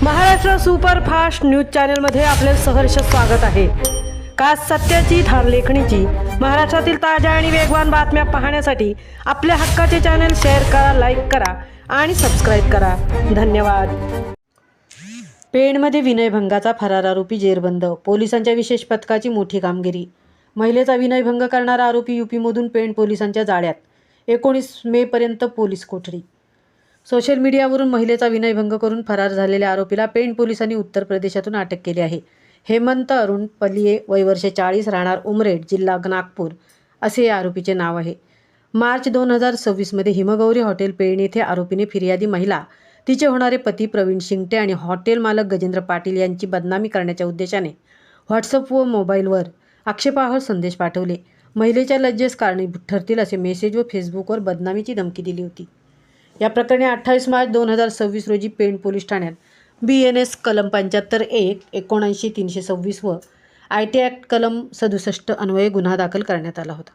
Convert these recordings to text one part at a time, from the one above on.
Maharashtra superfast news चॅनलमध्ये आपले सहर्ष स्वागत आहे। खास सत्याची थार लेखणीची महाराष्ट्रातील ताज्या आणि वेगवान बातम्या पाहण्यासाठी आपल्या हक्काचे चॅनल शेअर करा, लाईक करा आणि सबस्क्राईब करा। धन्यवाद। पेणमध्ये विनयभंगाचा फरार आरोपी जेरबंद, पोलिसांच्या विशेष पथकाची मोठी कामगिरी। महिलेचा विनयभंग करणारा आरोपी यूपीमधून पेण पोलिसांच्या जाळ्यात, 19 मे पर्यंत पोलीस कोठडी। सोशल मीडियावरून महिलेचा विनयभंग करून फरार झालेल्या आरोपीला पेण पोलिसांनी उत्तर प्रदेशातून अटक केली आहे। हेमंत अरुण पलिये, वय वर्ष 40, राहणार उमरेड, जिल्हा नागपूर असे या आरोपीचे नाव आहे। मार्च 2026 मध्ये हिमगौरी हॉटेल पेण येथे आरोपीने फिर्यादी महिला, तिचे होणारे पती प्रवीण शिंगटे आणि हॉटेल मालक गजेंद्र पाटील यांची बदनामी करण्याच्या उद्देशाने व्हॉट्सअप व मोबाईलवर आक्षेपार्ह संदेश पाठवले। महिलेच्या लज्जेस कारणीभूत ठरतील असे मेसेज व फेसबुकवर बदनामीची धमकी दिली होती। या प्रकरणी 28 मार्च 2026 रोजी पेण पोलीस ठाण्यात BNS कलम 75(1), 79(326) व IT ॲक्ट कलम 67 अन्वये गुन्हा दाखल करण्यात आला होता।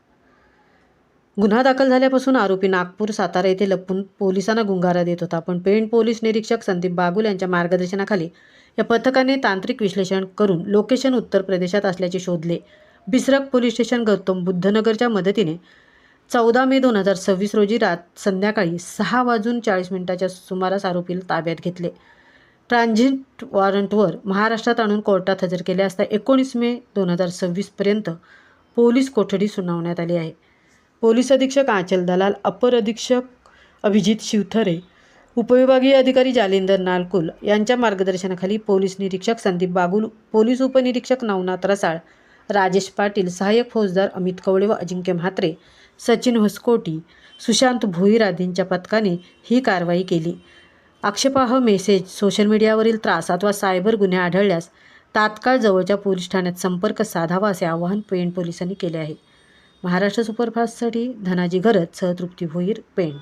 गुन्हा दाखल झाल्यापासून आरोपी नागपूर, सातारा येथे लपून पोलिसांना गुंगारा देत होता। पण पेण पोलीस निरीक्षक संदीप बागुल यांच्या मार्गदर्शनाखाली या पथकाने तांत्रिक विश्लेषण करून लोकेशन उत्तर प्रदेशात असल्याचे शोधले। बिसरक पोलीस स्टेशन गौतम बुद्धनगरच्या मदतीने 14 मे 2026 रोजी संध्याकाळी 6:40 सुमारास आरोपीला ताब्यात घेतले। ट्रान्झिट वॉरंटवर महाराष्ट्रात आणून कोर्टात हजर केले असता 19 मे 2026 पर्यंत पोलीस कोठडी सुनावण्यात आली आहे। पोलीस अधीक्षक आंचल दलाल, अपर अधीक्षक अभिजित शिवथरे, उपविभागीय अधिकारी जालिंदर नालकुल यांच्या मार्गदर्शनाखाली पोलीस निरीक्षक संदीप बागुल, पोलीस उपनिरीक्षक नवनाथ रसाळ, राजेश पाटील, सहाय्यक फौजदार अमित कवळे व अजिंक्य म्हात्रे, सचिन हसकोटी, सुशांत भोईर आदींच्या पथकाने ही कारवाई केली। आक्षेपार्ह मेसेज, सोशल मीडियावरील त्रास अथवा सायबर गुन्हे आढळल्यास तात्काळ जवळच्या पोलीस ठाण्यात संपर्क साधावा असे आवाहन पेण पोलिसांनी केले आहे। महाराष्ट्र सुपरफास्टसाठी धनाजी घरत सह तृप्ती भोईर, पेण।